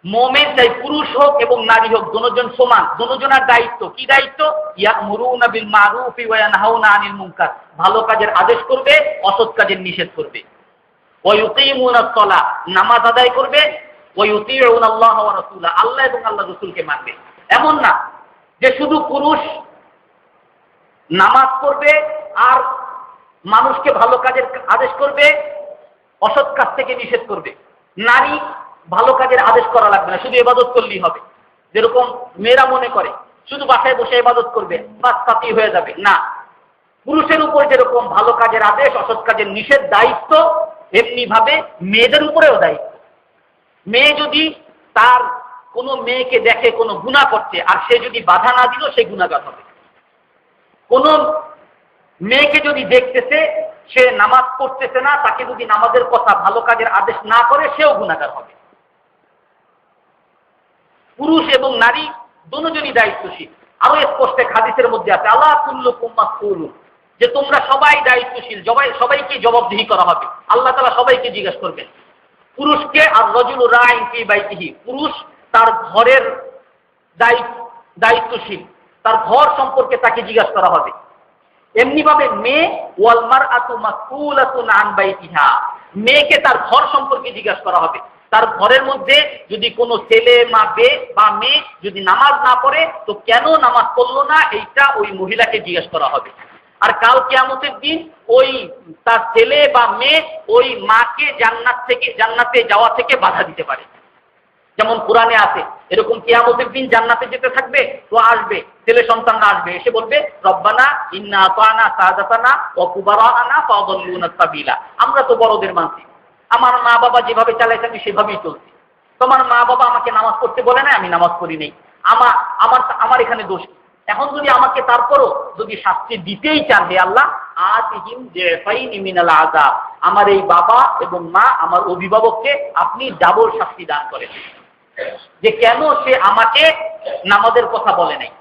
মুমিন চাই পুরুষ হোক এবং নারী হোক, দুজন সমান। দুজনের দায়িত্ব কি? দায়িত্ব ইয়া'মুরুনা বিল মা'রুফি ওয়া ইয়ানহাউনা আনিল মুনকার, ভালো কাজের আদেশ করবে, অসৎ কাজের নিষেধ করবে। ওয়া ইউকিমুনাস সালাহ, নামাজ আদায় করবে। ওয়া ইউতিউনা আল্লাহ ওয়া রাসূলা, আল্লাহ এবং আল্লাহর রাসূলকে মানবে। এমন না যে শুধু পুরুষ নামাজ পড়বে আর মানুষকে ভালো কাজের আদেশ করবে, অসৎ কাজ থেকে নিষেধ করবে। নারী ভালো কাজের আদেশ করা লাগবে না, শুধু ইবাদত করলেই হবে। যেরকম মেয়েরা মনে করে শুধু বাসায় বসে ইবাদত করবে, বাস তাতেই হয়ে যাবে, না। পুরুষের উপর যেরকম ভালো কাজের আদেশ, অসৎ কাজের নিষেধ দায়িত্ব, এমনি ভাবে মেয়েদের উপরেও দায়িত্ব। মেয়ে যদি তার কোনো মেয়েকে দেখে কোনো গুনাহ করছে, আর সে যদি বাধা না দিল, সে গুনাহগার হবে। কোন মেয়েকে যদি দেখতেছে সে নামাজ পড়তেছে না, তাকে যদি নামাজের কথা, ভালো কাজের আদেশ না করে, সেও গুনাহগার হবে। পুরুষ এবং নারী দুজনই দায়িত্বশীল। আরো স্পষ্ট হাদিসের মধ্যে আছে, আল্লাহ কুল্লুকুম মাসউলুন, যে তোমরা সবাই দায়িত্বশীল, সবাইকে জবাবদিহি করা হবে। আল্লাহ তাআলা সবাইকে জিজ্ঞাসা করবেন। পুরুষকে আর রাজুলু রাইন ফি বাইতিহি, পুরুষ তার ঘরের দায়িত্বশীল, তার ঘর সম্পর্কে তাকে জিজ্ঞাসা করা হবে। এমনি ভাবে মেয়ে ওয়াল মারআতু মাসউলাতুন আন বাইতিহা, মেয়েকে তার ঘর সম্পর্কে জিজ্ঞাসা করা হবে। তার ঘরের মধ্যে যদি কোনো ছেলে বা মেয়ে যদি নামাজ না পড়ে, তো কেন নামাজ পড়লো না, এইটা ওই মহিলাকে জিজ্ঞাসা করা হবে। আর কাল কিয়ামতের দিন ওই তার ছেলে বা মেয়ে ওই মাকে জান্নাতে যাওয়া থেকে বাধা দিতে পারে। যেমন কোরআনে আছে, এরকম কিয়ামতের দিন জান্নাতে যেতে থাকবে, তো আসবে ছেলে সন্তানরা আসবে, এসে বলবে রব্বানা ইন্না আতানা সাদাতানা ওয়া কুবারানা ফাদাল্লুনা সাবিলা, আমরা তো বড়দের মানছি, আমার মা বাবা যেভাবে চালাইছে আমি সেভাবেই চলছি। তোমার মা বাবা আমাকে নামাজ পড়তে বলে না, আমি নামাজ পড়ি নেই, আমার এখানে দোষ। এখন যদি আমাকে তারপরও যদি শাস্তি দিতেই চান, হে আল্লাহ আতিহিম জিফাইন মিনাল আযাব, আমার এই বাবা এবং মা, আমার অভিভাবককে আপনি ডাবল শাস্তি দান করেন, যে কেন সে আমাকে নামাজের কথা বলে নাই।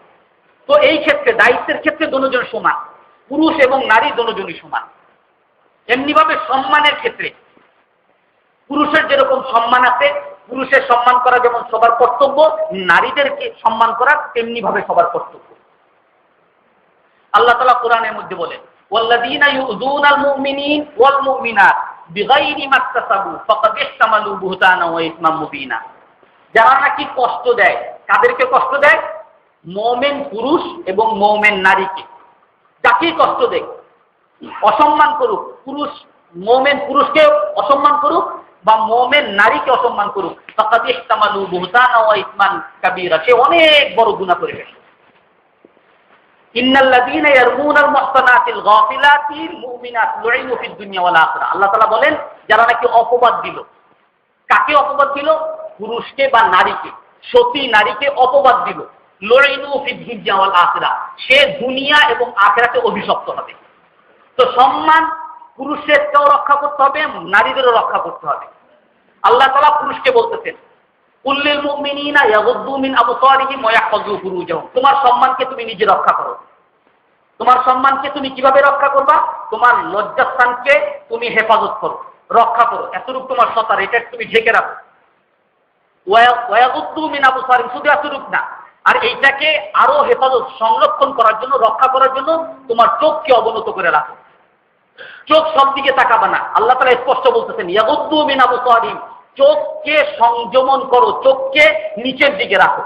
তো এই ক্ষেত্রে দায়িত্বের ক্ষেত্রে দুজন সমান, পুরুষ এবং নারী দুজনই সমান। এমনিভাবে সম্মানের ক্ষেত্রে পুরুষের যেরকম সম্মান আছে, পুরুষের সম্মান করা যেমন সবার কর্তব্য, নারীদেরকে সম্মান করা তেমনি ভাবে সবার কর্তব্য। আল্লাহ তাআলা কোরআনের মধ্যে বলেন, ওয়াল্লাযীনা ইউযুনাল মুমিনিন ওয়াল মুমিনাত বিগাইরি মাকতাসাবু ফাকাদ ইহতামালু বুহতানা ওয়া ইসমান মুবিনা। যারা নাকি কষ্ট দেয়, কাদেরকে কষ্ট দেয়? মুমিন পুরুষ এবং মুমিন নারীকে। যাকেই কষ্ট দেয়, অসম্মান করুক, পুরুষ মুমিন পুরুষকে অসম্মান করুক বা মুমিন নারীকে অসম্মান করুক, ফাকাদ ইহতামালু বুহতানা ওয়া ইসমান কাবীরা, সে অনেক বড় গুনাহ করে ফেলে। ইন্নাল্লাযীনা ইয়ারমুনাল মুহসানাতিল গাফিলাতিল মুমিনাত লুইনু ফিদ দুনিয়া ওয়াল আখিরা। আল্লাহ তাআলা বলেন, যারা নাকি অপবাদ দিল, কাকে অপবাদ দিল? পুরুষকে বা নারীকে, সতী নারীকে অপবাদ দিল। লুইনু ফিদ দুনিয়া ওয়াল আখিরা, সে দুনিয়া এবং আখিরাতে অভিশপ্ত হবে। তো সম্মান পুরুষেরকেও রক্ষা করতে হবে, নারীদেরও রক্ষা করতে হবে। আল্লাহ তাআলা পুরুষকে বলতেছেন, কুল্লিল মুমিনিনা ইয়াগুদ্দু মিন আবসারিহিম ওয়া ইয়াহফাযু ফুরুজাহুম। তোমার সম্মানকে তুমি নিজে রক্ষা করো। তোমার সম্মানকে তুমি কিভাবে রক্ষা করবা? তোমার লজ্জাস্থানকে তুমি হেফাজত করো, রক্ষা করো, এতটুকু তোমার সত্তার, এটা তুমি ঢেকে রাখো। ওয়া ইয়াগুদ্দু মিন আবসারিহিম, শুধু এতটুকু না, আর এইটাকে আরো হেফাজত সংরক্ষণ করার জন্য, রক্ষা করার জন্য তোমার চোখকে অবনত করে রাখো। চোখ সব দিকে তাকাবে না। আল্লাহ তাআলা স্পষ্ট বলতেছেন, ইয়াগুদ্দু মিন আবসারিহিম, চোখকে সংযমন করো, চোখকে নিচের দিকে রাখো।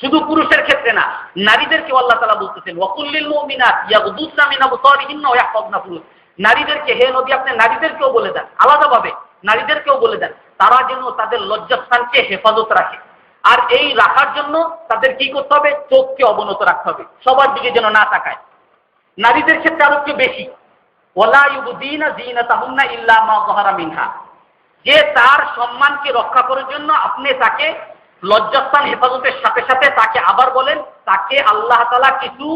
শুধু পুরুষের ক্ষেত্রে না, নারীদেরকেও আল্লাহ তাআলা বলতেছেন, ওয়াকুল্লিল মুমিনাত ইয়াগুদ্দুনা মিন আবসারিহিন্না ওয়া ইয়াহফাযনা ফুরুজাহুম। নারীদেরকে, হে নবী আপনি নারীদেরকেও বলে দেন, আলাদাভাবে নারীদেরকেও বলে দেন, তারা যেন তাদের লজ্জাস্থানকে হেফাজত রাখে। আর এই রাখার জন্য তাদের কি করতে হবে? চোখকে অবনত রাখতে হবে, সবার দিকে যেন না তাকায়। নারীদের ক্ষেত্রে আরো একটু বেশি, ওয়ালা ইউবদিনা যিনাতাহুন্না ইল্লা মা যাহারা মিনহা, যে তার সম্মানকে রক্ষা করার জন্য আপনি তাকে লজ্জাস্থান হেফাজতের সাথে সাথে তাকে আবার বলেন, তাকে আল্লাহ তাআলা কিছু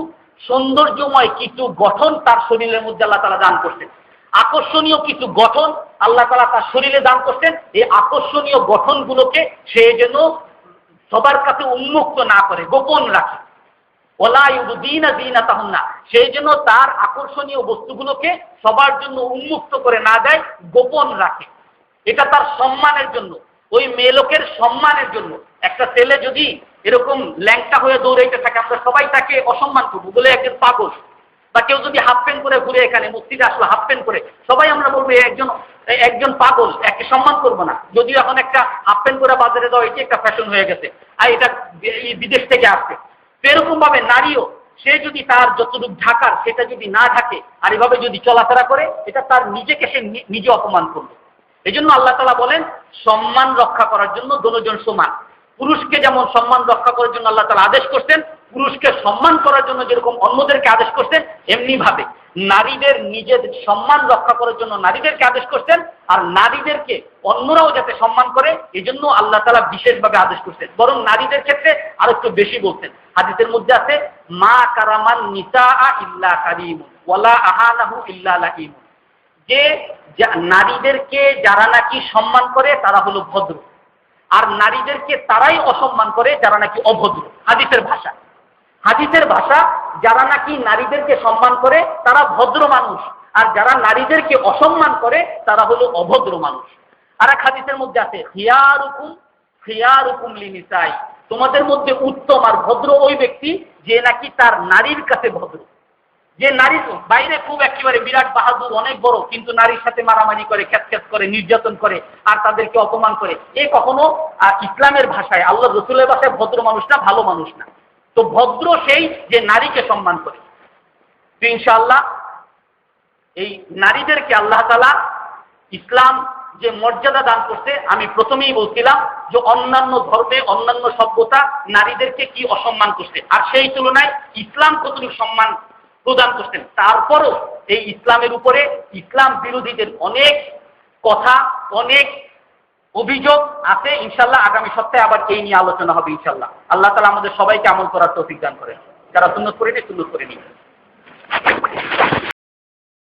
সৌন্দর্যময় কিছু গঠন তার শরীরের মধ্যে আল্লাহ তাআলা দান করছেন। আকর্ষণীয় কিছু গঠন আল্লাহ তাআলা তার শরীরে দান করছেন। এই আকর্ষণীয় গঠনগুলোকে সে যেন সবার কাছে উন্মুক্ত না করে, গোপন রাখে। ওয়ালা ইউবদিনা যিনাতাহুন্না, সেই জন্য তার আকর্ষণীয় বস্তুগুলোকে সবার জন্য উন্মুক্ত করে না দেয়, গোপন রাখে। এটা তার সম্মানের জন্য, ওই মেয়ে লোকের সম্মানের জন্য। একটা ছেলে যদি এরকম ল্যাংটা হয়ে দৌড়াইতে থাকে, আমরা সবাই তাকে অসম্মান করবো, বলে একজন পাগল। বা কেউ যদি হাফ প্যান্ট করে ঘুরে এখানে মসজিদে আসলো হাফ প্যান্ট করে, সবাই আমরা বলবো একজন পাগল, একে সম্মান করবো না। যদিও এখন একটা হাফ প্যান্ট করে বাজারে দেওয়া এটি একটা ফ্যাশন হয়ে গেছে, আর এটা বিদেশ থেকে আসছে। এরকম ভাবে নারীও, সে যদি তার যতটুকু ঢাকার সেটা যদি না ঢাকে আর এভাবে যদি চলাফেরা করে, এটা তার নিজেকে সে নিজে অপমান করবে। এই জন্য আল্লাহ তাআলা বলেন, সম্মান রক্ষা করার জন্য দুজন সমান। পুরুষকে যেমন সম্মান রক্ষা করার জন্য আল্লাহ তাআলা আদেশ করছেন, পুরুষকে সম্মান করার জন্য যেরকম অন্যদেরকে আদেশ করছেন, এমনি ভাবে নারীদের নিজের সম্মান রক্ষা করার জন্য নারীদেরকে আদেশ করছেন, আর নারীদেরকে অন্যরাও যাতে সম্মান করে এই জন্য আল্লাহ তাআলা বিশেষভাবে আদেশ করছেন। বরং নারীদের ক্ষেত্রে আরো একটু বেশি বলছেন। হাদিসের মধ্যে আছে, মা কারামান নিসাআ ইল্লা কারীমুন ওয়ালা আহানাহু ইল্লা লাঈম, যে নারীদেরকে যারা নাকি সম্মান করে তারা হলো ভদ্র, আর নারীদেরকে তারাই অসম্মান করে যারা নাকি অভদ্র। হাদিসের ভাষা, হাদিসের ভাষা, যারা নাকি নারীদেরকে সম্মান করে তারা ভদ্র মানুষ, আর যারা নারীদেরকে অসম্মান করে তারা হলো অভদ্র মানুষ। আর এক হাদিসের মধ্যে আছে, খিয়ারুকুম লিনিসাই, তোমাদের মধ্যে উত্তম আর ভদ্র ওই ব্যক্তি যে নাকি তার নারীর কাছে ভদ্র। যে নারী বাইরে খুব একেবারে বিরাট বাহাদুর, অনেক বড়, কিন্তু নারীর সাথে মারামারি করে, খ্যাত করে, নির্যাতন করে, আর তাদেরকে অপমান করে, এ কখনো ইসলামের ভাষায়, আল্লাহ রসুলের ভাষায় ভদ্র মানুষ না, ভালো মানুষ না। তো ভদ্র সেই যে নারীকে সম্মান করে। তো ইনশাআল্লাহ এই নারীদেরকে আল্লাহ তাআলা ইসলাম যে মর্যাদা দান করছে, আমি প্রথমেই বলছিলাম যে অন্যান্য ধর্মে, অন্যান্য সভ্যতা নারীদেরকে কি অসম্মান করছে, আর সেই তুলনায় ইসলাম কতটুকু সম্মান প্রদান করছেন। তারপরও এই ইসলামের উপরে ইসলাম বিরোধীদের অনেক কথা, অনেক অভিযোগ আছে। ইনশাআল্লাহ আগামী সপ্তাহে আবার এই নিয়ে আলোচনা হবে ইনশাআল্লাহ। আল্লাহ তাআলা আমাদের সবাইকে আমল করার তৌফিক দান করেন। যারা সুন্নত করে নিয়ে সুন্নত করে নিন।